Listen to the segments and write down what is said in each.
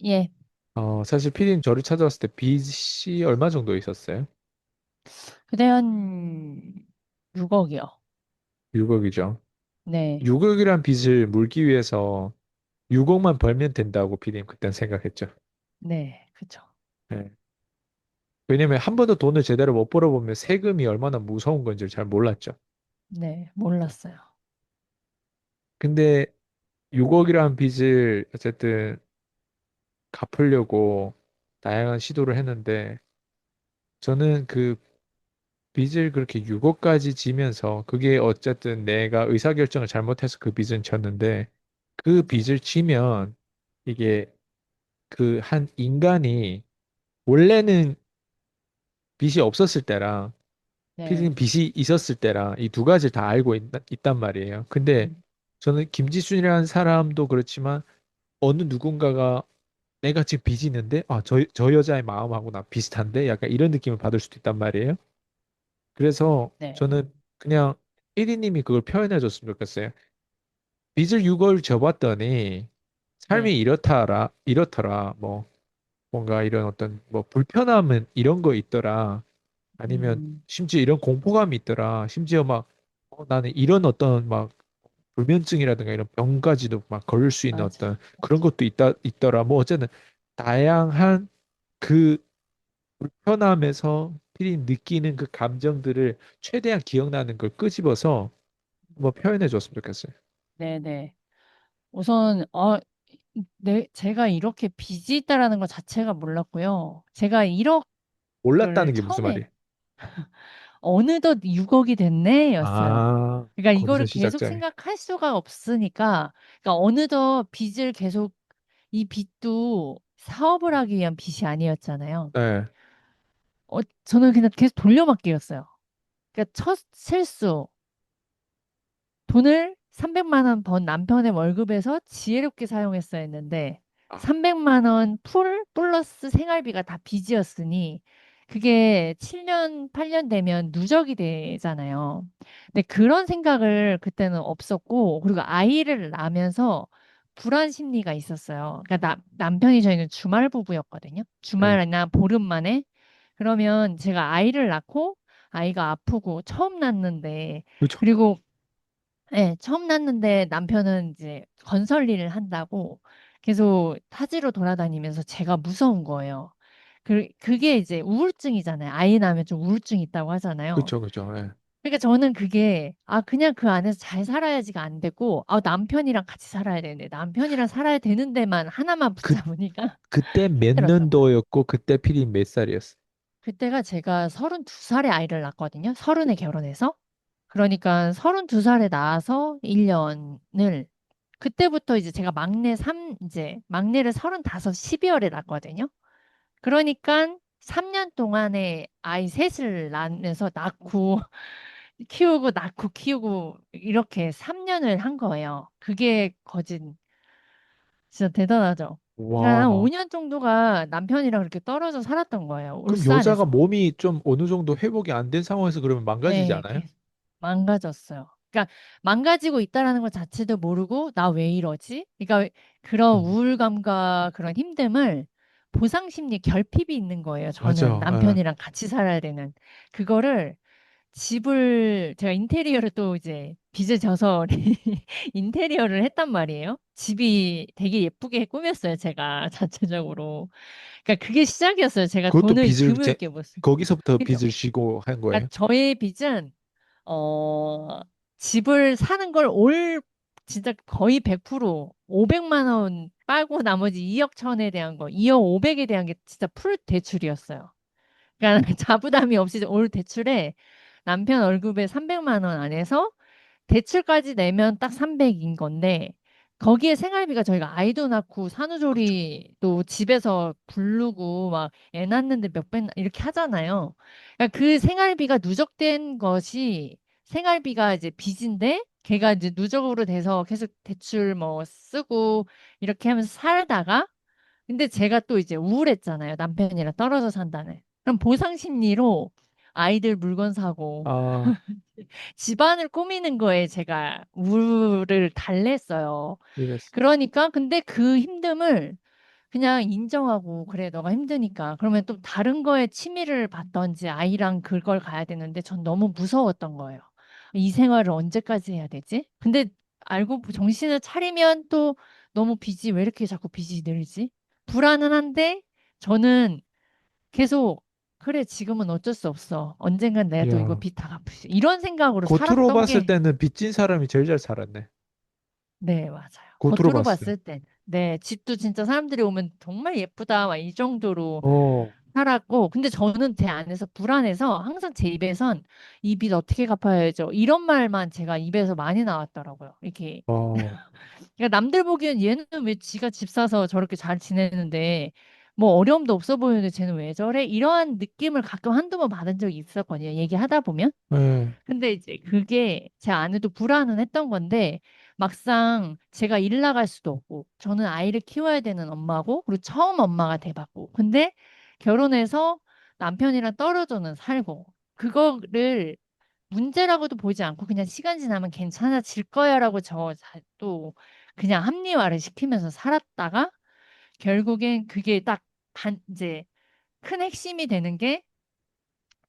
예, 사실 피디님 저를 찾아왔을 때 빚이 얼마 정도 있었어요? 그대 한 6억이요. 6억이죠. 네, 6억이란 빚을 물기 위해서 6억만 벌면 된다고 피디님 그땐 생각했죠. 네, 그쵸. 네. 왜냐면 한 번도 돈을 제대로 못 벌어보면 세금이 얼마나 무서운 건지 잘 몰랐죠. 네, 몰랐어요. 근데 6억이라는 빚을 어쨌든 갚으려고 다양한 시도를 했는데 저는 그 빚을 그렇게 6억까지 지면서 그게 어쨌든 내가 의사결정을 잘못해서 그 빚은 졌는데 그 네, 빚을 지면 이게 그 한 인간이 원래는 빚이 없었을 때랑 피디님 네, 빚이 있었을 때랑 이 두 가지를 다 알고 단 말이에요. 근데 음, 저는 김지순이라는 사람도 그렇지만 어느 누군가가 내가 지금 빚이 있는데 저 여자의 마음하고 나 비슷한데 약간 이런 느낌을 받을 수도 있단 말이에요. 그래서 네, 저는 그냥 1위님이 그걸 표현해 줬으면 좋겠어요. 빚을 6월 져봤더니 삶이 네, 이렇더라. 뭐 뭔가 이런 어떤 뭐 불편함은 이런 거 있더라. 아니면 음, 심지어 이런 공포감이 있더라. 심지어 막 나는 이런 어떤 막 불면증이라든가 이런 병까지도 막 걸릴 수 있는 맞아, 어떤 그런 맞아. 것도 있더라. 뭐 어쨌든 다양한 그 불편함에서 필히 느끼는 그 감정들을 최대한 기억나는 걸 끄집어서 한번 표현해 줬으면 좋겠어요. 네, 네. 우선, 제가 이렇게 빚이 있다라는 것 자체가 몰랐고요. 제가 1억을 몰랐다는 게 무슨 처음에 말이에요? 어느덧 6억이 됐네 였어요. 아, 그러니까 거기서 이거를 계속 시작점이. 생각할 수가 없으니까, 그러니까 어느덧 빚을 계속, 이 빚도 사업을 하기 위한 빚이 아니었잖아요. 네. 저는 그냥 계속 돌려막기였어요. 그러니까 첫 실수, 돈을 300만 원 번 남편의 월급에서 지혜롭게 사용했어야 했는데 아, 300만 원 풀 플러스 생활비가 다 빚이었으니 그게 7년, 8년 되면 누적이 되잖아요. 근데 그런 생각을 그때는 없었고 그리고 아이를 낳으면서 불안 심리가 있었어요. 그러니까 남편이 저희는 주말 부부였거든요. 네. 주말이나 보름 만에 그러면 제가 아이를 낳고 아이가 아프고 처음 낳는데 그렇죠. 그리고 네, 처음 낳는데 남편은 이제 건설 일을 한다고 계속 타지로 돌아다니면서 제가 무서운 거예요. 그게 이제 우울증이잖아요. 아이 낳으면 좀 우울증이 있다고 하잖아요. 그렇죠. 그렇죠. 예. 그러니까 저는 그게, 그냥 그 안에서 잘 살아야지가 안 되고, 남편이랑 같이 살아야 되는데, 남편이랑 살아야 되는 데만 하나만 그 붙잡으니까 그때 몇 힘들었던 거예요. 년도였고 그때 필이 몇 살이었어요? 그때가 제가 32살에 아이를 낳았거든요. 30에 결혼해서. 그러니까 32살에 낳아서 1년을 그때부터 이제 제가 이제 막내를 35, 12월에 낳았거든요. 그러니까 3년 동안에 아이 셋을 낳으면서 낳고 키우고 낳고 키우고 이렇게 3년을 한 거예요. 그게 거진 진짜 대단하죠. 그러니까 한 와. 5년 정도가 남편이랑 그렇게 떨어져 살았던 거예요. 그럼 여자가 울산에서. 몸이 좀 어느 정도 회복이 안 된 상황에서 그러면 망가지지 네, 않아요? 망가졌어요. 그러니까 망가지고 있다라는 것 자체도 모르고 나 왜 이러지? 그러니까 그런 어, 우울감과 그런 힘듦을 보상 심리 결핍이 있는 거예요. 저는 맞아. 예. 남편이랑 같이 살아야 되는 그거를 집을 제가 인테리어를 또 이제 빚을 져서 인테리어를 했단 말이에요. 집이 되게 예쁘게 꾸몄어요. 제가 자체적으로. 그러니까 그게 시작이었어요. 제가 그것도 돈을 빚을 드물게 못 쓰. 거기서부터 그죠? 빚을 지고 한 그러니까 거예요? 저의 빚은 어, 집을 사는 걸 진짜 거의 100% 500만 원 빠고 나머지 2억 천에 대한 거, 2억 5백에 대한 게 진짜 풀 대출이었어요. 그러니까 자부담이 없이 올 대출에 남편 월급에 300만 원 안에서 대출까지 내면 딱 300인 건데 거기에 생활비가 저희가 아이도 낳고 그렇죠. 산후조리도 집에서 부르고 막 애 낳는데 몇백 이렇게 하잖아요. 그러니까 그 생활비가 누적된 것이 생활비가 이제 빚인데 걔가 이제 누적으로 돼서 계속 대출 뭐 쓰고 이렇게 하면서 살다가 근데 제가 또 이제 우울했잖아요. 남편이랑 떨어져 산다는. 그럼 보상 심리로 아이들 물건 사고 아, 집안을 꾸미는 거에 제가 우울을 달랬어요. 이랬어. 그러니까 근데 그 힘듦을 그냥 인정하고, 그래, 너가 힘드니까. 그러면 또 다른 거에 취미를 받던지 아이랑 그걸 가야 되는데 전 너무 무서웠던 거예요. 이 생활을 언제까지 해야 되지? 근데 알고 정신을 차리면 또 너무 빚이 왜 이렇게 자꾸 빚이 늘지? 불안은 한데 저는 계속 그래, 지금은 어쩔 수 없어. 언젠간 내가 또 이거 야, 빚 다 갚으시. 이런 생각으로 겉으로 살았던 봤을 게 때는 빚진 사람이 제일 잘 살았네. 네, 맞아요. 겉으로 겉으로 봤을 때. 봤을 땐. 네, 집도 진짜 사람들이 오면 정말 예쁘다. 막 이 정도로 어, 살았고. 근데 저는 제 안에서 불안해서 항상 제 입에선 이 빚 어떻게 갚아야죠? 이런 말만 제가 입에서 많이 나왔더라고요. 이렇게. 어, 그러니까 남들 보기엔 얘는 왜 지가 집 사서 저렇게 잘 지내는데 뭐 어려움도 없어 보이는데 쟤는 왜 저래? 이러한 느낌을 가끔 한두 번 받은 적이 있었거든요. 얘기하다 보면. 예, 근데 이제 그게 제 안에도 불안은 했던 건데 막상 제가 일 나갈 수도 없고 저는 아이를 키워야 되는 엄마고 그리고 처음 엄마가 돼봤고 근데 결혼해서 남편이랑 떨어져는 살고 그거를 문제라고도 보지 않고 그냥 시간 지나면 괜찮아질 거야라고 또 그냥 합리화를 시키면서 살았다가 결국엔 그게 딱 이제 큰 핵심이 되는 게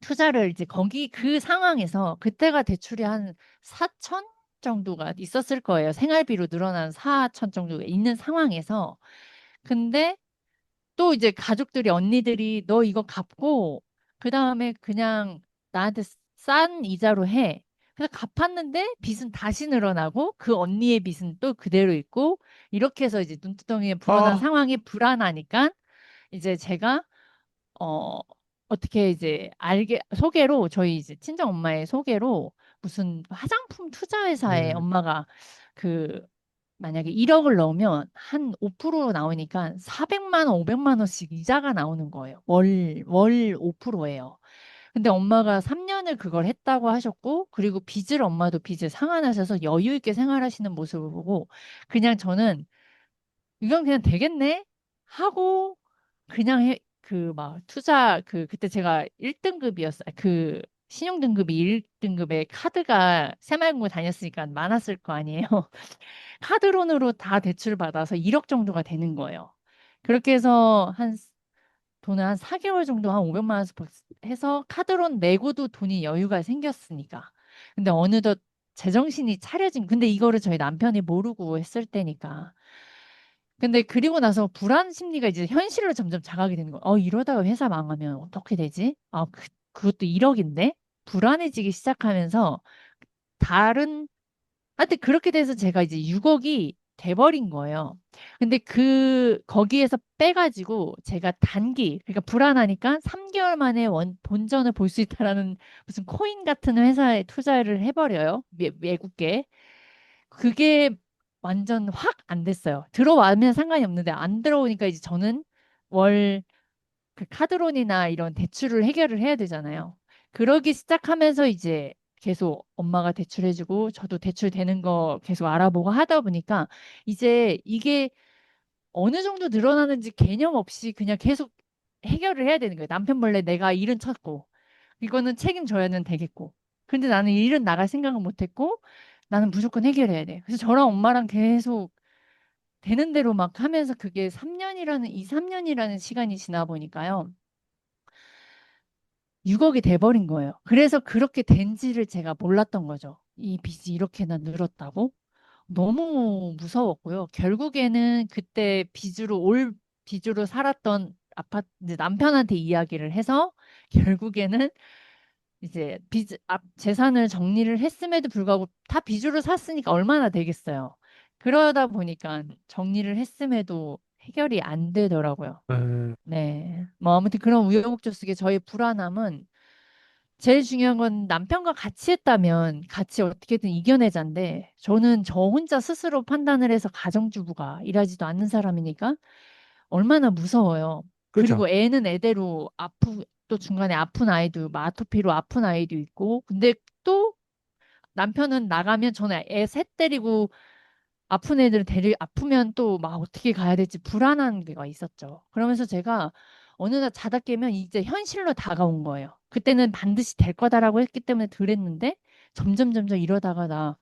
투자를 이제 거기 그 상황에서 그때가 대출이 한 4천 정도가 있었을 거예요. 생활비로 늘어난 4천 정도가 있는 상황에서. 근데 또 이제 가족들이 언니들이 너 이거 갚고 그다음에 그냥 나한테 싼 이자로 해. 그래서 갚았는데 빚은 다시 늘어나고 그 언니의 빚은 또 그대로 있고 이렇게 해서 이제 눈두덩이에 불어난 아, 상황이 불안하니까 이제 제가 어, 어떻게 이제 소개로, 저희 이제 친정 엄마의 소개로 무슨 화장품 투자 회사에 네. 엄마가 그, 만약에 1억을 넣으면 한 5% 나오니까 400만 원, 500만 원씩 이자가 나오는 거예요. 월 5%예요. 근데 엄마가 3년을 그걸 했다고 하셨고, 그리고 엄마도 빚을 상환하셔서 여유 있게 생활하시는 모습을 보고, 그냥 저는 이건 그냥 되겠네? 하고 그냥 그 막 투자 그때 제가 1등급이었어요. 그 신용 등급이 1등급에 카드가 새마을금고 다녔으니까 많았을 거 아니에요. 카드론으로 다 대출 받아서 1억 정도가 되는 거예요. 그렇게 해서 돈을 한 4개월 정도 한 500만 원씩 해서 카드론 내고도 돈이 여유가 생겼으니까. 근데 어느덧 제정신이 차려진 근데 이거를 저희 남편이 모르고 했을 때니까. 근데 그리고 나서 불안 심리가 이제 현실로 점점 자각이 되는 거예요. 이러다가 회사 망하면 어떻게 되지? 그것도 1억인데? 불안해지기 시작하면서 다른, 하여튼 그렇게 돼서 제가 이제 6억이 돼버린 거예요. 근데 거기에서 빼가지고 제가 그러니까 불안하니까 3개월 만에 본전을 볼 수 있다라는 무슨 코인 같은 회사에 투자를 해버려요. 외국계. 그게 완전 확 안 됐어요. 들어와면 상관이 없는데 안 들어오니까 이제 저는 월 그 카드론이나 이런 대출을 해결을 해야 되잖아요. 그러기 시작하면서 이제 계속 엄마가 대출해주고 저도 대출 되는 거 계속 알아보고 하다 보니까 이제 이게 어느 정도 늘어나는지 개념 없이 그냥 계속 해결을 해야 되는 거예요. 남편 몰래 내가 일은 쳤고 이거는 책임져야는 되겠고. 근데 나는 일은 나갈 생각은 못했고 나는 무조건 해결해야 돼. 그래서 저랑 엄마랑 계속 되는 대로 막 하면서 그게 3년이라는 시간이 지나 보니까요. 6억이 돼버린 거예요. 그래서 그렇게 된지를 제가 몰랐던 거죠. 이 빚이 이렇게나 늘었다고? 너무 무서웠고요. 결국에는 그때 빚으로 살았던 아파트, 이제 남편한테 이야기를 해서 결국에는 이제 재산을 정리를 했음에도 불구하고 다 빚으로 샀으니까 얼마나 되겠어요. 그러다 보니까 정리를 했음에도 해결이 안 되더라고요. 예, 네. 뭐 아무튼 그런 우여곡절 속에 저의 불안함은 제일 중요한 건 남편과 같이 했다면 같이 어떻게든 이겨내자인데 저는 저 혼자 스스로 판단을 해서 가정주부가 일하지도 않는 사람이니까 얼마나 무서워요. 그죠? 그리고 애는 애대로 또 중간에 아픈 아이도, 뭐 아토피로 아픈 아이도 있고, 근데 또 남편은 나가면 저는 애 셋 데리고 아픈 애들 아프면 또 막 어떻게 가야 될지 불안한 게가 있었죠. 그러면서 제가 어느 날 자다 깨면 이제 현실로 다가온 거예요. 그때는 반드시 될 거다라고 했기 때문에 그랬는데 점점 이러다가 나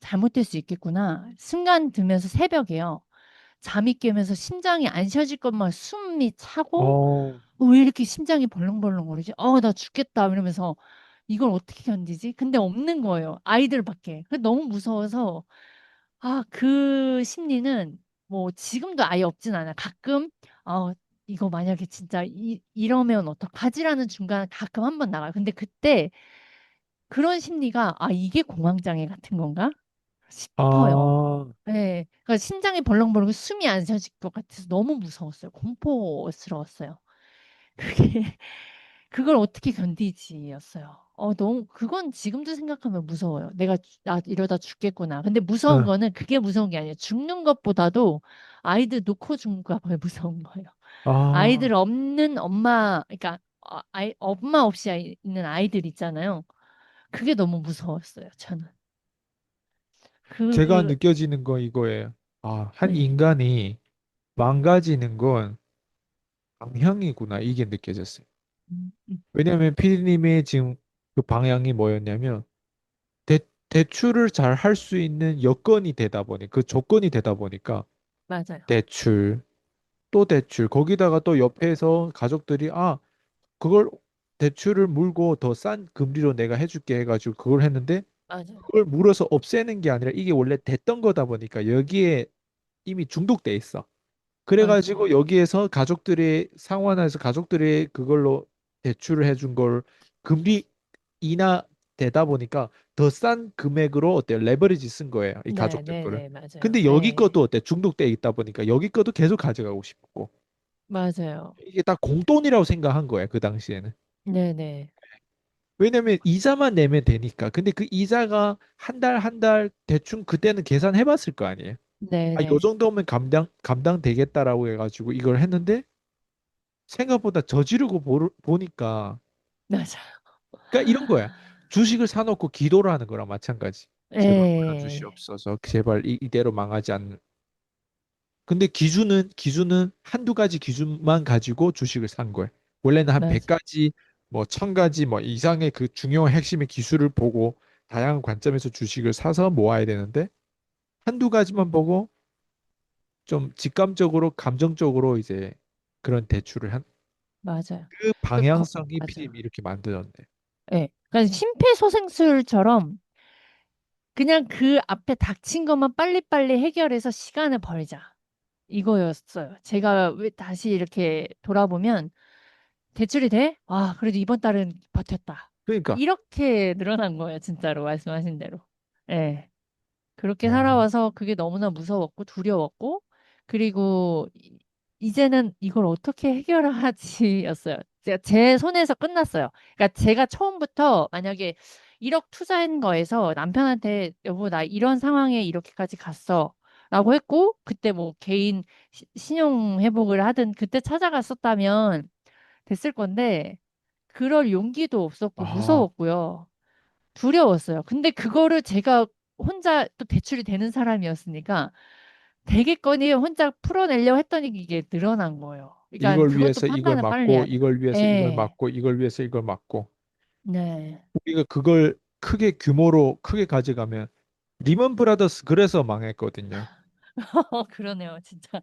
잘못될 수 있겠구나. 순간 들면서 새벽에요. 잠이 깨면서 심장이 안 쉬어질 것만 숨이 차고 어, 왜 이렇게 심장이 벌렁벌렁 거리지? 나 죽겠다 이러면서 이걸 어떻게 견디지? 근데 없는 거예요. 아이들밖에. 그래서 너무 무서워서 그 심리는 뭐 지금도 아예 없진 않아. 가끔 이거 만약에 진짜 이러면 어떡하지라는 중간 가끔 한 번 나가요. 근데 그때 그런 심리가 이게 공황장애 같은 건가 싶어요. 아, 네. 그러니까 심장이 벌렁벌렁 숨이 안 쉬어질 것 같아서 너무 무서웠어요. 공포스러웠어요. 그게 그걸 어떻게 견디지였어요. 너무 그건 지금도 생각하면 무서워요. 이러다 죽겠구나. 근데 무서운 응. 거는 그게 무서운 게 아니에요. 죽는 것보다도 아이들 놓고 죽는 거가 더 무서운 거예요. 아, 아이들 없는 엄마, 그러니까 엄마 없이 있는 아이들 있잖아요. 그게 너무 무서웠어요. 저는. 제가 그, 느껴지는 거 이거예요. 한 네. 인간이 망가지는 건 방향이구나. 이게 느껴졌어요. 음. 왜냐하면 피디님의 지금 그 방향이 뭐였냐면, 대, 대출을 잘 할 수 있는 여건이 되다 보니, 그 조건이 되다 보니까, 맞아요. 대출, 또 대출, 거기다가 또 옆에서 가족들이, 그걸 대출을 물고 더 싼 금리로 내가 해줄게 해가지고 그걸 했는데, 맞아요. 그걸 물어서 없애는 게 아니라 이게 원래 됐던 거다 보니까 여기에 이미 중독돼 있어. 맞아요. 그래가지고 여기에서 가족들의 상환해서 가족들이 그걸로 대출을 해준 걸 금리 인하 되다 보니까 더 싼 금액으로 어때요? 레버리지 쓴 거예요. 이 네, 가족들 네, 거를. 네, 맞아요. 근데 여기 네, 것도 어때? 중독돼 있다 보니까 여기 것도 계속 가져가고 싶고. 맞아요. 이게 딱 공돈이라고 생각한 거예요. 그 당시에는. 네, 네, 왜냐면 이자만 내면 되니까. 근데 그 이자가 한 달 한 달 대충 그때는 계산해 봤을 거 아니에요. 네, 요 네, 정도면 감당되겠다라고 해가지고 이걸 했는데 생각보다 저지르고 보니까 맞아요. 그러니까 이런 거야. 주식을 사놓고 기도를 하는 거랑 마찬가지. 제발 네, 말아주시옵소서. 제발 이대로 망하지 않는. 근데 기준은 한두 가지 기준만 가지고 주식을 산 거야. 원래는 한 맞아, 100가지, 뭐 1000가지 뭐 이상의 그 중요한 핵심의 기술을 보고 다양한 관점에서 주식을 사서 모아야 되는데 한두 가지만 보고 좀 직감적으로 감정적으로 이제 그런 대출을 한 맞아요. 그 방향성이 피디님이 맞아요. 이렇게 만들었네. 네. 그러니까 심폐소생술처럼 그냥 그 앞에 닥친 것만 빨리빨리 해결해서 시간을 벌자. 이거였어요. 제가 왜 다시 이렇게 돌아보면 대출이 돼? 그래도 이번 달은 버텼다. 그러니까 이렇게 늘어난 거예요, 진짜로 말씀하신 대로. 예. 그렇게 네. 살아와서 그게 너무나 무서웠고 두려웠고 그리고 이제는 이걸 어떻게 해결하지였어요. 제가 제 손에서 끝났어요. 그러니까 제가 처음부터 만약에 1억 투자한 거에서 남편한테 여보 나 이런 상황에 이렇게까지 갔어. 라고 했고 그때 뭐 개인 신용 회복을 하든 그때 찾아갔었다면 됐을 건데 그럴 용기도 없었고 아, 무서웠고요. 두려웠어요. 근데 그거를 제가 혼자 또 대출이 되는 사람이었으니까 되겠거니 혼자 풀어내려고 했더니 이게 늘어난 거예요. 그러니까 이걸 그것도 위해서 이걸 판단을 빨리 맞고 해야 돼요. 이걸 위해서 이걸 예. 맞고 이걸 위해서 이걸 맞고 네. 우리가 그걸 크게 규모로 크게 가져가면 리먼 브라더스 그래서 망했거든요. 그러네요. 진짜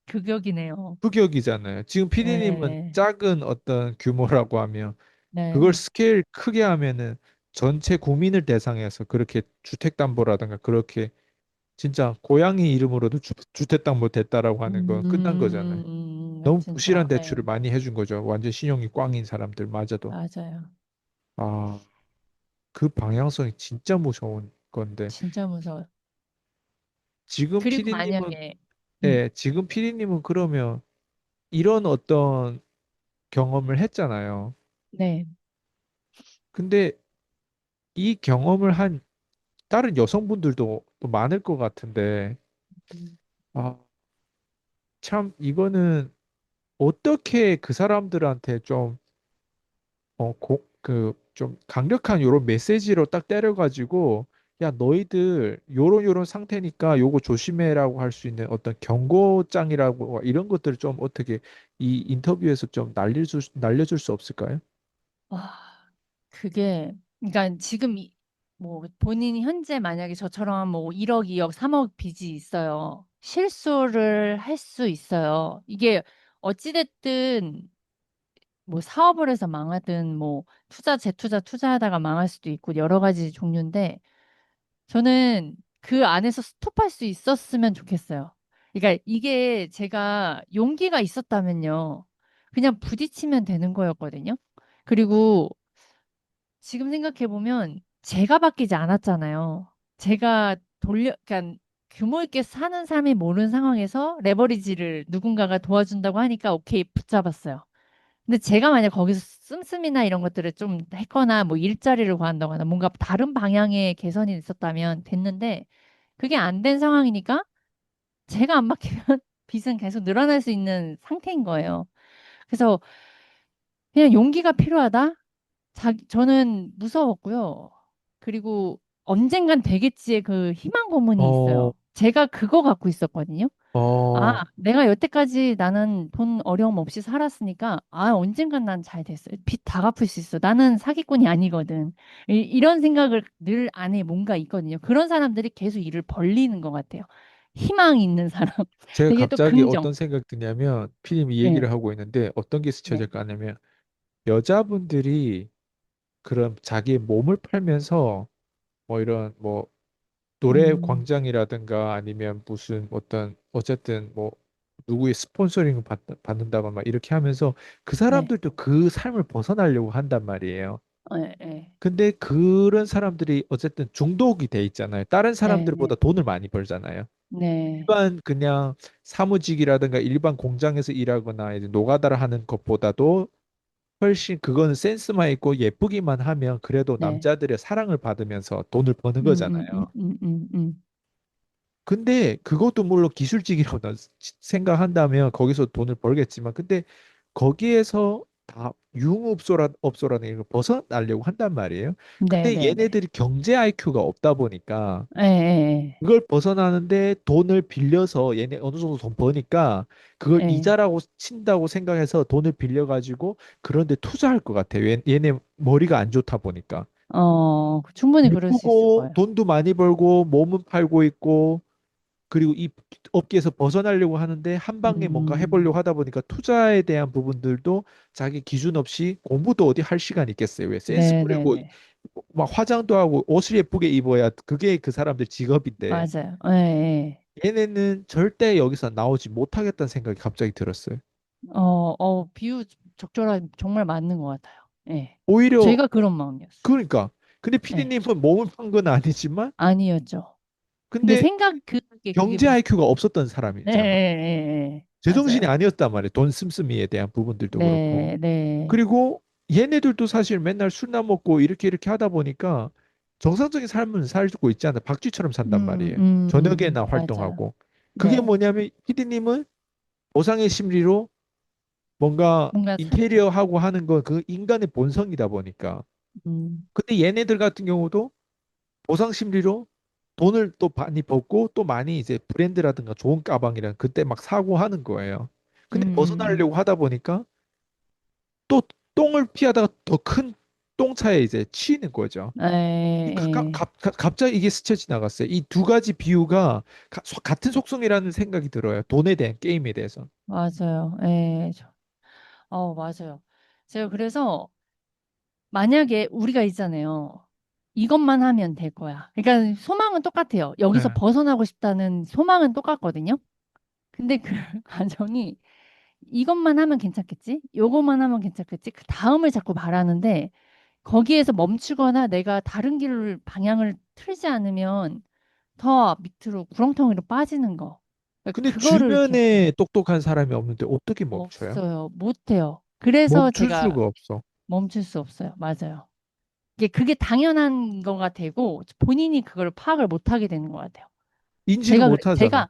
극역이네요. 흑역이잖아요. 지금 피디님은 네. 작은 어떤 규모라고 하면 그걸 네. 스케일 크게 하면은 전체 국민을 대상해서 그렇게 주택담보라든가 그렇게 진짜 고양이 이름으로도 주택담보 됐다라고 하는 건 끝난 거잖아요. 너무 부실한 진짜. 예. 대출을 많이 해준 거죠. 완전 신용이 꽝인 사람들마저도. 맞아요. 아, 그 방향성이 진짜 무서운 건데 진짜 무서워요. 지금 그리고 피디님은 만약에 지금 피디님은 그러면 이런 어떤 경험을 했잖아요. 네. 근데 이 경험을 한 다른 여성분들도 또 많을 것 같은데 음, 아, 참 이거는 어떻게 그 사람들한테 좀 좀 강력한 요런 메시지로 딱 때려가지고 야 너희들 요런 상태니까 요거 조심해라고 할 수 있는 어떤 경고장이라고 이런 것들을 좀 어떻게 이 인터뷰에서 좀 날려줄 수 없을까요? 그게 그러니까 지금 뭐 본인이 현재 만약에 저처럼 뭐 1억, 2억, 3억 빚이 있어요. 실수를 할 수 있어요. 이게 어찌됐든 뭐 사업을 해서 망하든 뭐 재투자 투자하다가 망할 수도 있고 여러 가지 종류인데 저는 그 안에서 스톱할 수 있었으면 좋겠어요. 그러니까 이게 제가 용기가 있었다면요. 그냥 부딪히면 되는 거였거든요. 그리고 지금 생각해보면 제가 바뀌지 않았잖아요. 제가 그러니까 규모 있게 사는 사람이 모르는 상황에서 레버리지를 누군가가 도와준다고 하니까 오케이, 붙잡았어요. 근데 제가 만약 거기서 씀씀이나 이런 것들을 좀 했거나 뭐 일자리를 구한다거나 뭔가 다른 방향의 개선이 있었다면 됐는데 그게 안 된 상황이니까 제가 안 바뀌면 빚은 계속 늘어날 수 있는 상태인 거예요. 그래서 그냥 용기가 필요하다? 저는 무서웠고요. 그리고 언젠간 되겠지의 그 희망 고문이 어, 있어요. 제가 그거 갖고 있었거든요. 아, 어, 내가 여태까지 나는 돈 어려움 없이 살았으니까, 아, 언젠간 난 잘 됐어. 빚 다 갚을 수 있어. 나는 사기꾼이 아니거든. 이런 생각을 늘 안에 뭔가 있거든요. 그런 사람들이 계속 일을 벌리는 것 같아요. 희망 있는 사람. 제가 되게 또 갑자기 긍정. 어떤 생각 드냐면, 피디님이 이 네, 얘기를 하고 있는데, 어떤 게 네. 스쳐질까 하냐면, 여자분들이 그런 자기의 몸을 팔면서, 뭐 이런, 뭐, 노래 음, 광장이라든가 아니면 무슨 어떤, 어쨌든 뭐, 누구의 스폰서링을 받는다거나 막 이렇게 하면서 그 네. 사람들도 그 삶을 벗어나려고 한단 말이에요. 네, 네. 근데 그런 사람들이 어쨌든 중독이 돼 있잖아요. 다른 네, 사람들보다 네. 돈을 많이 벌잖아요. 네, 일반 그냥 사무직이라든가 일반 공장에서 일하거나 이제 노가다를 하는 것보다도 훨씬 그거는 센스만 있고 예쁘기만 하면 그래도 네. 남자들의 사랑을 받으면서 돈을 버는 거잖아요. 음. 근데 그것도 물론 기술직이라고 생각한다면 거기서 돈을 벌겠지만 근데 거기에서 다 업소라는 걸 벗어나려고 한단 말이에요. 네, 근데 네, 네. 얘네들이 경제 IQ가 없다 보니까 예, 예, 그걸 벗어나는데 돈을 빌려서 얘네 어느 정도 돈 버니까 그걸 예. 예. 이자라고 친다고 생각해서 돈을 빌려가지고 그런데 투자할 것 같아요. 얘네 머리가 안 좋다 보니까. 충분히 그럴 수 있을 예쁘고 거예요. 돈도 많이 벌고 몸은 팔고 있고 그리고 이 업계에서 벗어나려고 하는데 한 방에 뭔가 음, 해보려고 하다 보니까 투자에 대한 부분들도 자기 기준 없이 공부도 어디 할 시간 있겠어요. 왜 센스 네, 네, 부리고 네. 막 화장도 하고 옷을 예쁘게 입어야 그게 그 사람들 직업인데 맞아요. 예, 예. 얘네는 절대 여기서 나오지 못하겠다는 생각이 갑자기 들었어요. 비유 적절한, 정말 맞는 것 같아요. 예. 오히려 제가 그런 마음이었어요. 그러니까 근데 예. 피디님은 몸을 판 건 아니지만 아니었죠. 근데 근데 그게 경제 비슷, IQ가 없었던 예, 예, 사람이잖아. 예, 예. 제정신이 맞아요. 아니었단 말이에요. 돈 씀씀이에 대한 부분들도 그렇고. 네, 네, 그리고 얘네들도 사실 맨날 술나 먹고 이렇게 하다 보니까 정상적인 삶은 살고 있지 않아. 박쥐처럼 산단 말이에요. 저녁에나 맞아요. 활동하고. 그게 네. 뭐냐면 피디님은 보상의 심리로 뭔가 뭔가 인테리어 하고 하는 건 그 인간의 본성이다 보니까. 음, 근데 얘네들 같은 경우도 보상 심리로 돈을 또 많이 벌고 또 많이 이제 브랜드라든가 좋은 가방이랑 그때 막 사고 하는 거예요. 근데 벗어나려고 하다 보니까 또 똥을 피하다가 더 큰 똥차에 이제 치이는 거죠. 예, 예. 갑자기 이게 스쳐 지나갔어요. 이 두 가지 비유가 같은 속성이라는 생각이 들어요. 돈에 대한 게임에 대해서. 맞아요. 예. 맞아요. 제가 그래서 만약에 우리가 있잖아요. 이것만 하면 될 거야. 그러니까 소망은 똑같아요. 여기서 네. 벗어나고 싶다는 소망은 똑같거든요. 근데 그 과정이 이것만 하면 괜찮겠지? 요것만 하면 괜찮겠지? 그 다음을 자꾸 바라는데 거기에서 멈추거나 내가 다른 길을 방향을 틀지 않으면 더 밑으로 구렁텅이로 빠지는 거. 그러니까 근데 그거를 계속 주변에 똑똑한 사람이 없는데 어떻게 멈춰요? 없어요. 못해요. 그래서 멈출 제가 수가 없어. 멈출 수 없어요. 맞아요. 그게 당연한 거가 되고 본인이 그걸 파악을 못 하게 되는 것 같아요. 인지를 못 하잖아. 제가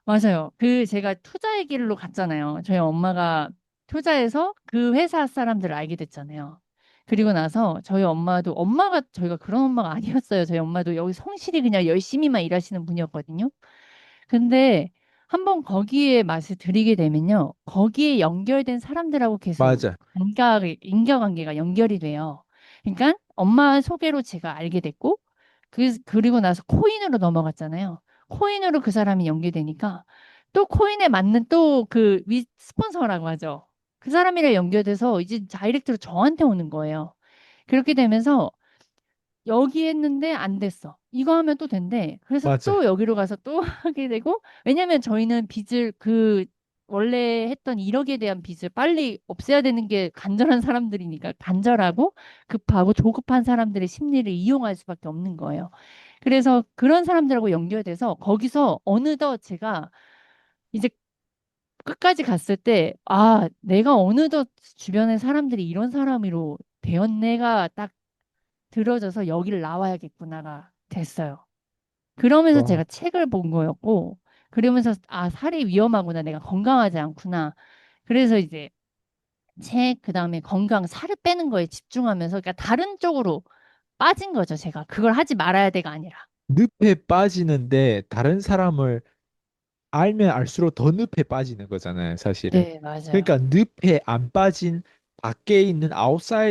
맞아요. 제가 투자의 길로 갔잖아요. 저희 엄마가 투자해서 그 회사 사람들을 알게 됐잖아요. 그리고 나서 저희 엄마가 저희가 그런 엄마가 아니었어요. 저희 엄마도 여기 성실히 그냥 열심히만 일하시는 분이었거든요. 근데 한번 거기에 맛을 들이게 되면요. 거기에 연결된 사람들하고 계속 맞아. 인과관계가 연결이 돼요. 그러니까 엄마 소개로 제가 알게 됐고, 그리고 나서 코인으로 넘어갔잖아요. 코인으로 그 사람이 연계되니까 또 코인에 맞는 또 그 위 스폰서라고 하죠. 그 사람이랑 연결돼서 이제 다이렉트로 저한테 오는 거예요. 그렇게 되면서 여기 했는데 안 됐어. 이거 하면 또 된대. 그래서 또 맞아. 여기로 가서 또 하게 되고, 왜냐면 저희는 빚을 그 원래 했던 1억에 대한 빚을 빨리 없애야 되는 게 간절한 사람들이니까 간절하고 급하고 조급한 사람들의 심리를 이용할 수밖에 없는 거예요. 그래서 그런 사람들하고 연결돼서 거기서 어느덧 제가 이제 끝까지 갔을 때, 아, 내가 어느덧 주변의 사람들이 이런 사람으로 되었네가 딱 들어져서 여기를 나와야겠구나가 됐어요. 그러면서 와. 제가 책을 본 거였고, 그러면서 아, 살이 위험하구나. 내가 건강하지 않구나. 그래서 이제 책, 그다음에 건강, 살을 빼는 거에 집중하면서, 그러니까 다른 쪽으로 빠진 거죠. 제가 그걸 하지 말아야 돼가 아니라. 늪에 빠지는데 다른 사람을 알면 알수록 더 늪에 빠지는 거잖아요, 사실은. 네, 맞아요. 그러니까 늪에 안 빠진 밖에 있는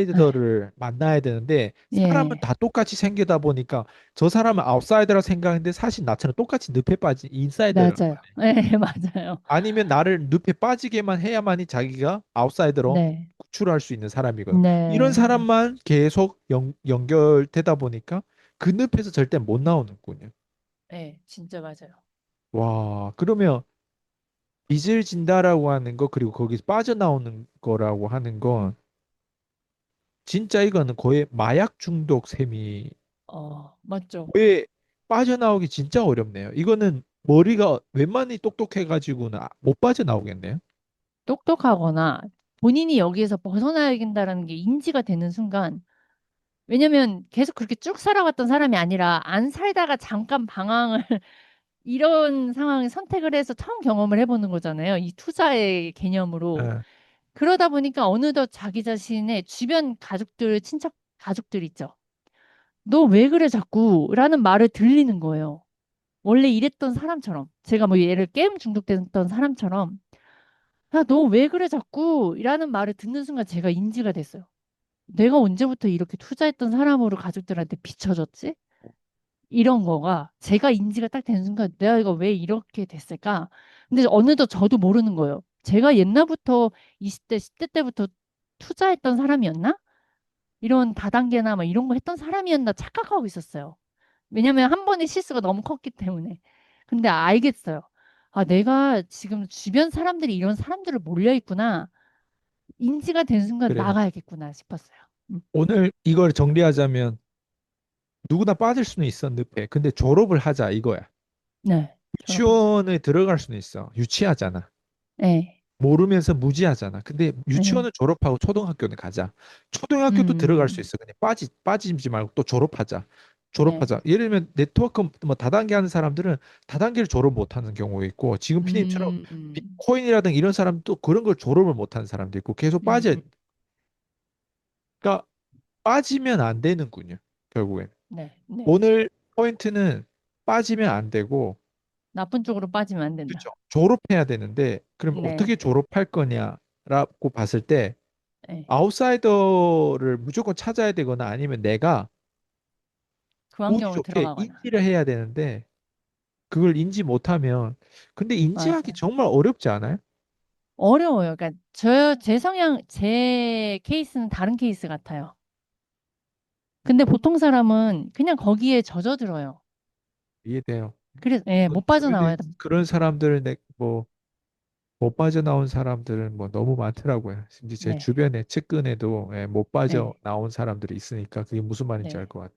네. 아웃사이더를 만나야 되는데 사람은 예, 다 똑같이 생기다 보니까 저 사람은 아웃사이더라 생각하는데 사실 나처럼 똑같이 늪에 빠진 인사이더라는 맞아요. 거네. 네, 맞아요. 아니면 나를 늪에 빠지게만 해야만이 자기가 아웃사이더로 네, 구출할 수 있는 사람이거든. 이런 네, 사람만 계속 연결되다 보니까 그 늪에서 절대 못 나오는군요. 네, 진짜 맞아요. 와, 그러면 빚을 진다라고 하는 거, 그리고 거기서 빠져나오는 거라고 하는 건, 진짜 이거는 거의 마약 중독 셈이, 맞죠. 왜 빠져나오기 진짜 어렵네요. 이거는 머리가 웬만히 똑똑해가지고는 못 빠져나오겠네요. 똑똑하거나 본인이 여기에서 벗어나야 된다라는 게 인지가 되는 순간, 왜냐면 계속 그렇게 쭉 살아왔던 사람이 아니라 안 살다가 잠깐 방황을 이런 상황을 선택을 해서 처음 경험을 해보는 거잖아요. 이 투자의 개념으로. 예, 그러다 보니까 어느덧 자기 자신의 주변 가족들, 친척 가족들 있죠. 너 왜 그래 자꾸? 라는 말을 들리는 거예요. 원래 이랬던 사람처럼. 제가 뭐 예를 게임 중독됐던 사람처럼 야, 너 왜 그래 자꾸? 이라는 말을 듣는 순간 제가 인지가 됐어요. 내가 언제부터 이렇게 투자했던 사람으로 가족들한테 비춰졌지? 이런 거가 제가 인지가 딱 되는 순간 내가 이거 왜 이렇게 됐을까? 근데 어느덧 저도 모르는 거예요. 제가 옛날부터 20대, 10대 때부터 투자했던 사람이었나? 이런 다단계나 막 이런 거 했던 사람이었나 착각하고 있었어요. 왜냐면 한 번의 실수가 너무 컸기 때문에. 근데 알겠어요. 아, 내가 지금 주변 사람들이 이런 사람들을 몰려 있구나. 인지가 된 순간 그래요. 나가야겠구나 싶었어요. 음. 오늘 이걸 정리하자면 누구나 빠질 수는 있어, 늪에. 근데 졸업을 하자, 이거야. 네, 졸업하자. 유치원에 들어갈 수는 있어. 유치하잖아. 네, 모르면서 무지하잖아. 근데 네. 유치원을 졸업하고 초등학교는 가자. 초등학교도 들어갈 수 음, 있어. 그냥 빠지지 말고 또 졸업하자. 졸업하자. 네. 예를 들면 네트워크 뭐 다단계 하는 사람들은 다단계를 졸업 못하는 경우가 있고 지금 피디님처럼 음, 음, 비트코인이라든가 이런 사람도 그런 걸 졸업을 못하는 사람도 있고 계속 음, 빠져. 음. 그러니까 빠지면 안 되는군요. 결국엔. 네, 네. 오늘 포인트는 빠지면 안 되고 나쁜 쪽으로 빠지면 안 그렇죠. 된다. 졸업해야 되는데 그럼 어떻게 네, 졸업할 거냐라고 봤을 때 네. 아웃사이더를 무조건 찾아야 되거나 아니면 내가 그 운이 환경으로 좋게 들어가거나. 인지를 해야 되는데 그걸 인지 못하면 근데 인지하기 맞아요. 정말 어렵지 않아요? 어려워요. 그러니까 제 성향, 제 케이스는 다른 케이스 같아요. 근데 보통 사람은 그냥 거기에 젖어들어요. 이해돼요. 그래서 예, 못 주변에 빠져나와요. 그런 사람들 뭐 못 빠져나온 사람들은 뭐 너무 많더라고요. 심지어 제 네, 주변에 측근에도 못 네, 빠져나온 사람들이 있으니까 그게 무슨 말인지 알 네. 것 같아요.